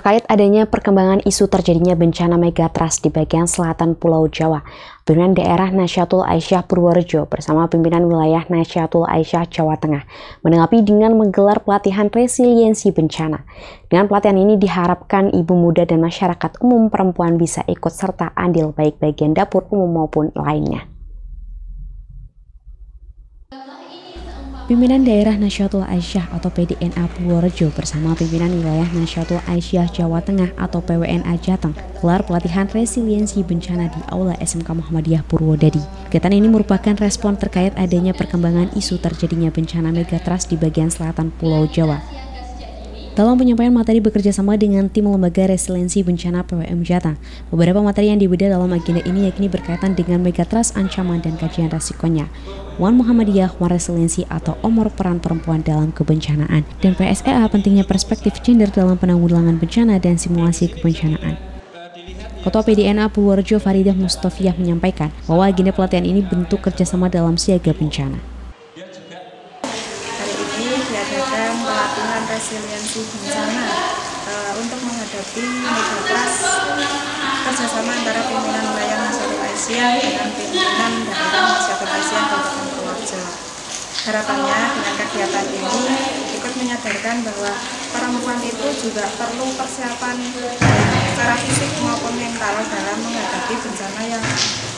Terkait adanya perkembangan isu terjadinya bencana megatrust di bagian selatan Pulau Jawa, pimpinan daerah Nahdlatul Aisyah Purworejo bersama pimpinan wilayah Nahdlatul Aisyah Jawa Tengah menanggapi dengan menggelar pelatihan resiliensi bencana. Dengan pelatihan ini diharapkan ibu muda dan masyarakat umum perempuan bisa ikut serta andil baik bagian dapur umum maupun lainnya. Pimpinan daerah Nahdlatul Aisyah atau PDNA Purworejo bersama pimpinan wilayah Nahdlatul Aisyah Jawa Tengah atau PWNA Jateng gelar pelatihan resiliensi bencana di Aula SMK Muhammadiyah Purwodadi. Kegiatan ini merupakan respon terkait adanya perkembangan isu terjadinya bencana megatrust di bagian selatan Pulau Jawa. Dalam penyampaian materi bekerja sama dengan tim Lembaga Resiliensi Bencana PWM Jateng, beberapa materi yang dibedah dalam agenda ini yakni berkaitan dengan megatrust, ancaman dan kajian resikonya, Wan Muhammadiyah Wan Resiliensi atau Omor peran perempuan dalam kebencanaan, dan PSEA pentingnya perspektif gender dalam penanggulangan bencana dan simulasi kebencanaan. Ketua PDNA Purworejo Faridah Mustafiyah menyampaikan bahwa agenda pelatihan ini bentuk kerjasama dalam siaga bencana. Diadakan pelatihan resiliensi bencana untuk menghadapi megatrust, kerjasama antara pimpinan wilayah Nahdlatul Aisyah dengan pimpinan daerah Nahdlatul Aisyah Kabupaten Purworejo. Harapannya dengan kegiatan ini ikut menyadarkan bahwa perempuan itu juga perlu persiapan secara fisik maupun mental dalam menghadapi bencana yang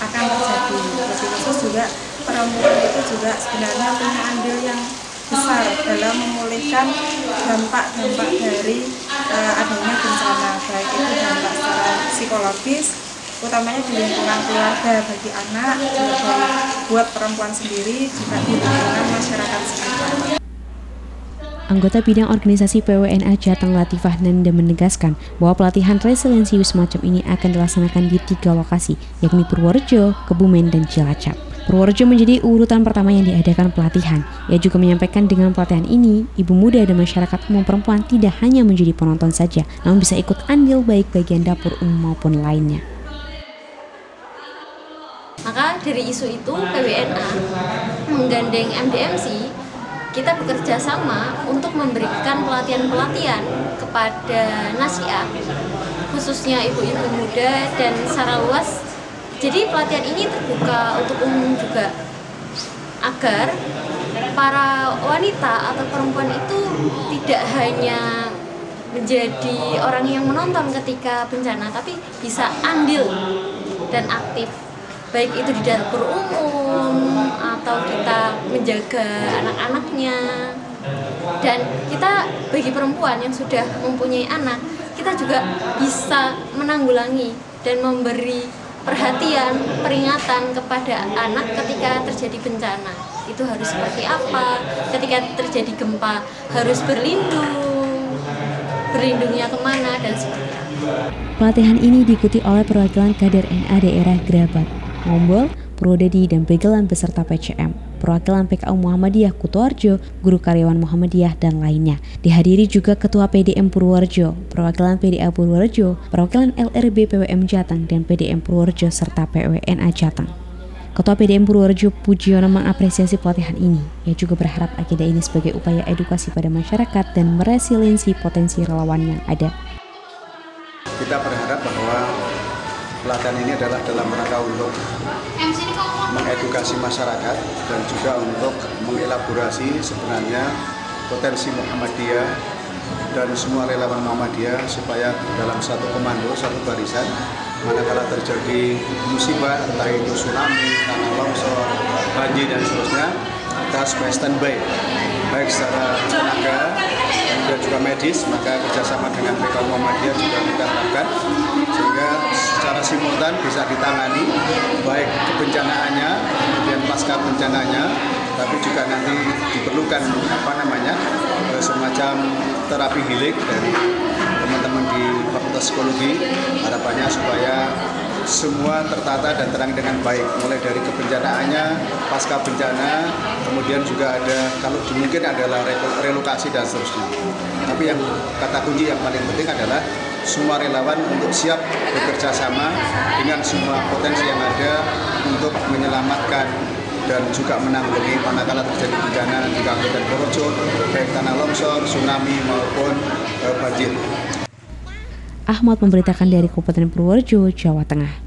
akan terjadi. Lebih khusus juga perempuan itu juga sebenarnya punya andil yang besar dalam memulihkan dampak-dampak dari adanya bencana, baik itu dampak secara psikologis, utamanya di lingkungan keluarga bagi anak, juga buat perempuan sendiri, juga di lingkungan masyarakat sekitar. Anggota bidang organisasi PWNA Jateng Latifah Nanda menegaskan bahwa pelatihan resiliensi semacam ini akan dilaksanakan di 3 lokasi, yakni Purworejo, Kebumen, dan Cilacap. Purworejo menjadi urutan pertama yang diadakan pelatihan. Ia juga menyampaikan dengan pelatihan ini, ibu muda dan masyarakat umum perempuan tidak hanya menjadi penonton saja, namun bisa ikut andil baik bagian dapur umum maupun lainnya. Maka dari isu itu, PWNA menggandeng MDMC, kita bekerja sama untuk memberikan pelatihan-pelatihan kepada nasihat, khususnya ibu-ibu muda dan secara luas. Jadi pelatihan ini terbuka untuk umum juga, agar para wanita atau perempuan itu tidak hanya menjadi orang yang menonton ketika bencana, tapi bisa andil dan aktif, baik itu di dapur umum atau kita menjaga anak-anaknya. Dan kita bagi perempuan yang sudah mempunyai anak, kita juga bisa menanggulangi dan memberi perhatian, peringatan kepada anak ketika terjadi bencana. Itu harus seperti apa, ketika terjadi gempa harus berlindungnya kemana, dan seperti apa. Pelatihan ini diikuti oleh perwakilan kader NA daerah Grabat, Ngombol, Purwodadi, dan Begelan beserta PCM, perwakilan PKU Muhammadiyah Kutoarjo, guru karyawan Muhammadiyah, dan lainnya. Dihadiri juga Ketua PDM Purworejo, perwakilan PDA Purworejo, perwakilan LRB PWM Jateng, dan PDM Purworejo serta PWNA Jateng. Ketua PDM Purworejo Pujiono mengapresiasi pelatihan ini. Ia juga berharap agenda ini sebagai upaya edukasi pada masyarakat dan meresiliensi potensi relawan yang ada. Kita berharap bahwa pelatihan ini adalah dalam rangka untuk mengedukasi masyarakat dan juga untuk mengelaborasi sebenarnya potensi Muhammadiyah dan semua relawan Muhammadiyah supaya dalam satu komando, satu barisan, manakala terjadi musibah, entah itu tsunami, tanah longsor, banjir dan seterusnya, kita supaya standby, baik secara tenaga dan juga medis, maka kerjasama dengan PKU Muhammadiyah juga kita harapkan sehingga secara simultan bisa ditangani baik kebencanaannya, kemudian pasca bencananya, tapi juga nanti diperlukan semacam terapi healing dari teman-teman di Fakultas Psikologi. Harapannya supaya semua tertata dan terang dengan baik, mulai dari kebencanaannya, pasca bencana, kemudian juga ada kalau dimungkin adalah relokasi dan seterusnya. Tapi yang kata kunci yang paling penting adalah semua relawan untuk siap bekerja sama dengan semua potensi yang ada untuk menyelamatkan dan juga menanggulangi manakala terjadi bencana di Kabupaten Purworejo, baik tanah longsor, tsunami maupun banjir. Ahmad memberitakan dari Kabupaten Purworejo, Jawa Tengah.